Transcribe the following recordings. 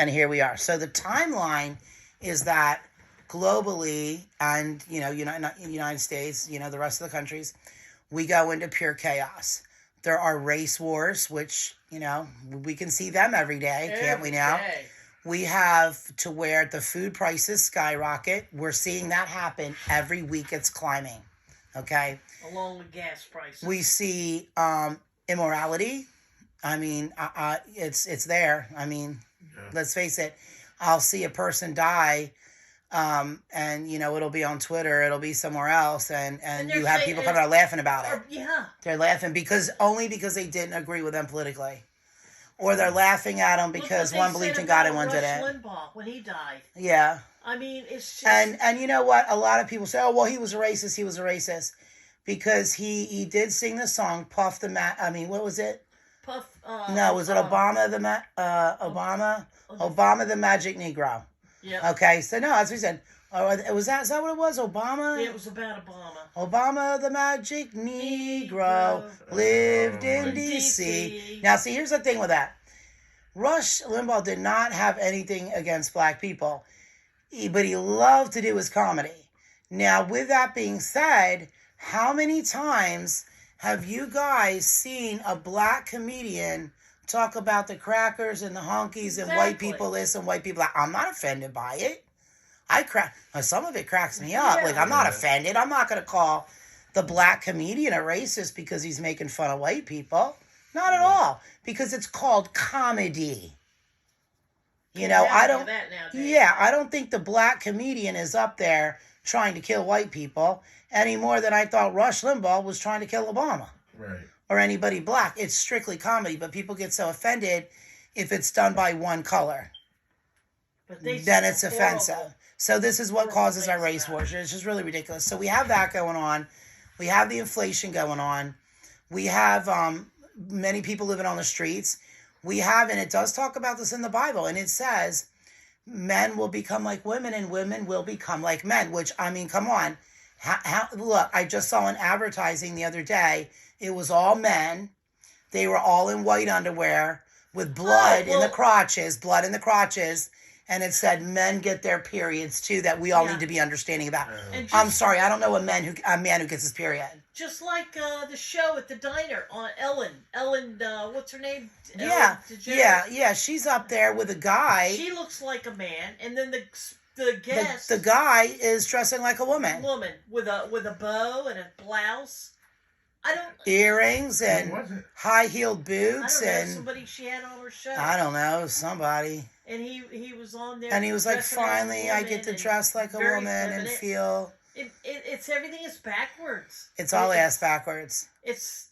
And here we are. So the timeline is that globally and, United States, the rest of the countries, we go into pure chaos. There are race wars, which, we can see them every day, can't we now? Day. We have to where the food prices skyrocket. We're seeing that happen every week. It's climbing. Okay. Along with gas prices. We see immorality. I mean, it's there. I mean, let's face it. I'll see a person die, and it'll be on Twitter, it'll be somewhere else, and you have people coming out laughing about it. Yeah. They're laughing because they didn't agree with them politically. Or they're laughing at him because one believed in God and one didn't. Rush Limbaugh when he died. Yeah. I mean, it's just... And you know what? A lot of people say, oh, well, he was a racist. He was a racist. Because he did sing the song, Puff the what was it? Puff... no, was it Obama the Magic Negro? Yeah. Okay, so no, as we said, is that what it was? Obama? Yeah, it was about Obama. Obama the Magic Negro lived in D.C. Now, see, here's the thing with that. Rush Limbaugh did not have anything against black people, but he loved to do his comedy. Now, with that being said, how many times have you guys seen a black comedian talk about the crackers and the honkies and white people this and white people that? I'm not offended by it. Some of it cracks me up. Yeah. Like, I'm not offended. I'm not going to call the black comedian a racist because he's making fun of white people. Not at all. Because it's called comedy. I don't think the black comedian is up there trying to kill white people any more than I thought Rush Limbaugh was trying to kill Obama. Right. Or anybody black. It's strictly comedy, but people get so offended if it's done by one color. Then it's offensive. So this is what causes our race wars. It's just really ridiculous. So we have that going on. We have the inflation going on. We have many people living on the streets. We have, and it does talk about this in the Bible, and it says men will become like women and women will become like men, which, I mean, come on. Look, I just saw an advertising the other day. It was all men. They were all in white underwear with blood in the crotches, and it said men get their periods too, that we all need to be understanding about. I'm sorry, I don't know a man who gets his period. Just like the show at the diner on Ellen, what's her name? Yeah, she's up there with a guy. She looks like a man, and then the guest, the guy is dressing like a woman. With a bow and a blouse. Earrings and high-heeled boots. I don't know, somebody she had on her show. I don't know, somebody. And he was on there. And he was like, finally, I get to dress like a woman and feel... It's everything is backwards. It's all ass backwards. It's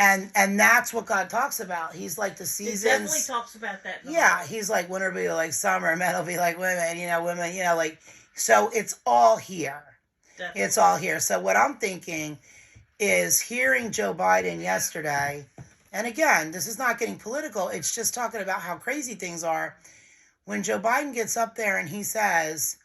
and that's what God talks about. He's like the seasons. It definitely talks about that. He's like winter will be like summer, men will be like women, like, so it's all here. Definitely. It's all here. So what I'm thinking is hearing Joe Biden yesterday, and again, this is not getting political, it's just talking about how crazy things are. When Joe Biden gets up there and he says,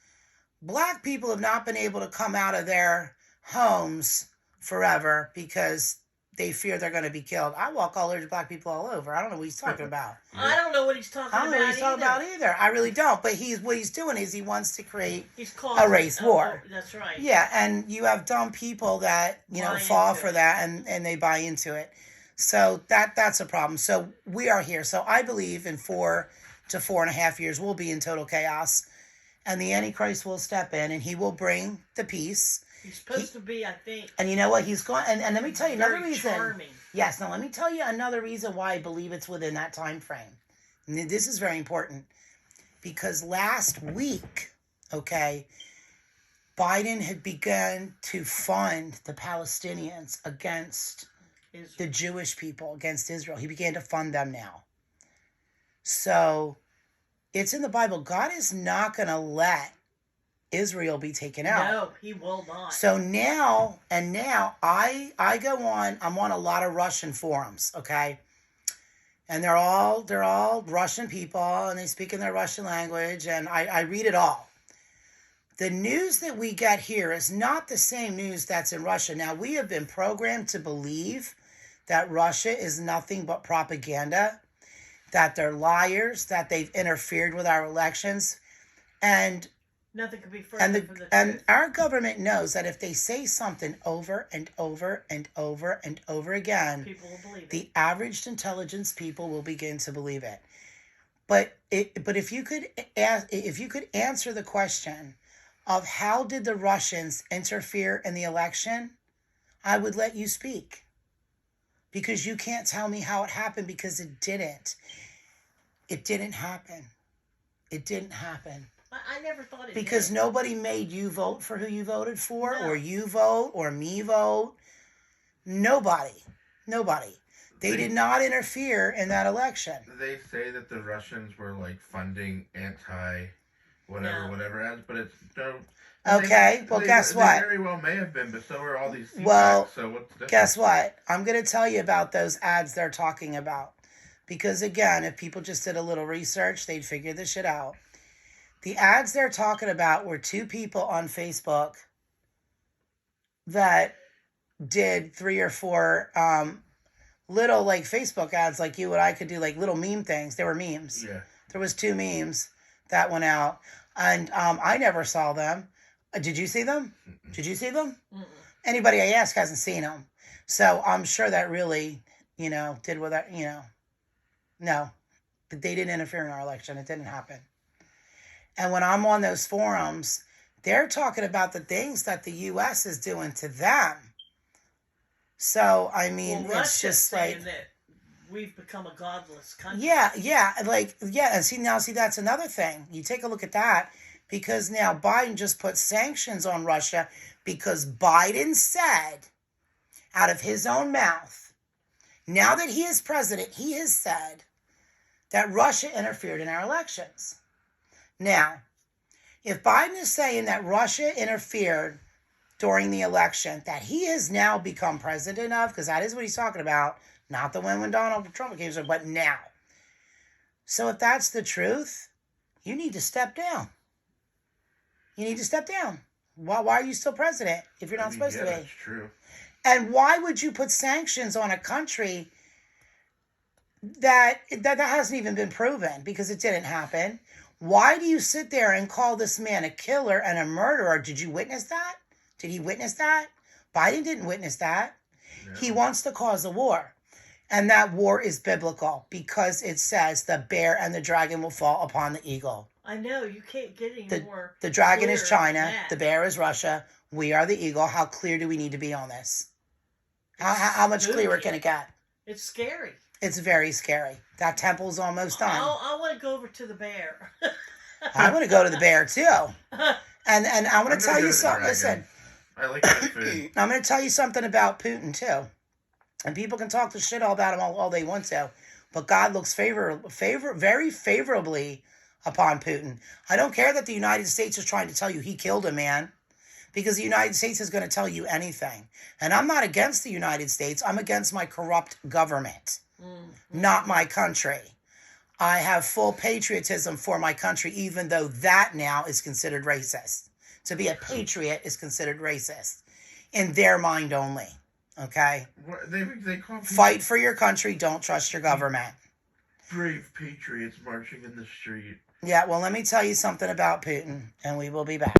black people have not been able to come out of their homes forever because they fear they're going to be killed. I walk all over black people all over. I don't know what he's talking about. I don't know what he's talking about. I don't know what he's talking about either. I really don't. But what he's doing is he wants to create a race war. That's right. Yeah, and you have dumb people that, fall for that and they buy into it. So that's a problem. So we are here. So I believe in 4 to 4.5 years we'll be in total chaos. And the Antichrist will step in and he will bring the peace. He's supposed to be, I think. And you know what? He's going. And let me tell you another reason. Charming. Yes. Now let me tell you another reason why I believe it's within that time frame. And this is very important because last week, Biden had begun to fund the Palestinians against the Jewish people, against Israel. He began to fund them now. So it's in the Bible. God is not going to let Israel be taken out. No, he will not. So now I go on, I'm on a lot of Russian forums, okay? And they're all Russian people and they speak in their Russian language and I read it all. The news that we get here is not the same news that's in Russia. Now, we have been programmed to believe that Russia is nothing but propaganda. that they're liars, that they've interfered with our elections, and nothing could be further from the truth. And our government knows that if they say something over and over and over and over again, people will believe it. The average intelligence people will begin to believe it. But if you could answer the question of how did the Russians interfere in the election, I would let you speak. Because you can't tell me how it happened, because it didn't. It didn't happen. It didn't happen. I never thought it Because did. nobody made you vote for who you voted for, No. or you vote, or me vote. Nobody. They did not interfere in that election. They say that the Russians were like funding whatever ads, but it's no. Okay, guess what? They very well may have been, but so are all these. Well, so what's the difference? Guess what? I'm going to tell you about those ads they're talking about. Because again, if people just did a little research, they'd figure this shit out. The ads they're talking about were two people on Facebook that did 3 or 4 little like Facebook ads like you and I could do, like little meme things. They were memes. Yeah. There was 2 memes that went out, and I never saw them. Did you see them? Mm-mm. Did you see them? Mm-mm. Anybody I ask hasn't seen them. So I'm sure that really, did with that, no. But they didn't interfere in our election. It didn't happen. And when I'm on those forums, they're talking about the things that the U.S. is doing to them. So, I mean, Well, it's just saying like... that we've become a godless country. Yeah. And see, that's another thing. You take a look at that, because now Biden just put sanctions on Russia because Biden said, out of his own mouth, now that he is president, he has said that Russia interfered in our elections. Now, if Biden is saying that Russia interfered during the election that he has now become president of, because that is what he's talking about, not the one when Donald Trump came, but now. So if that's the truth, you need to step down. You need to step down. Why are you still president if you're not supposed to be? That's true. And why would you put sanctions on a country that hasn't even been proven, because it didn't happen? Why do you sit there and call this man a killer and a murderer? Did you witness that? Did he witness that? Biden didn't witness that. No. He wants to cause a war. And that war is biblical, because it says the bear and the dragon will fall upon the eagle. I know, you can't get any more. The dragon is China. The bear is Russia. We are the eagle. How clear do we need to be on this? How much clearer can it get? It's scary. It's very scary. That temple's almost done. I want to go over to the bear. I want to go to the bear too. And I want to tell you something. Listen. I like that food. I'm going to tell you something about Putin too. And people can talk the shit all about him all they want to. But God looks very favorably upon Putin. I don't care that the United States is trying to tell you he killed a man, because the United States is going to tell you anything. And I'm not against the United States. I'm against my corrupt government, not my country. I have full patriotism for my country, even though that now is considered racist. To be a patriot is considered racist in their mind only. Okay? They call Fight for your country. Don't trust your government. Brave patriots marching in the street. Yeah, well, let me tell you something about Putin, and we will be back.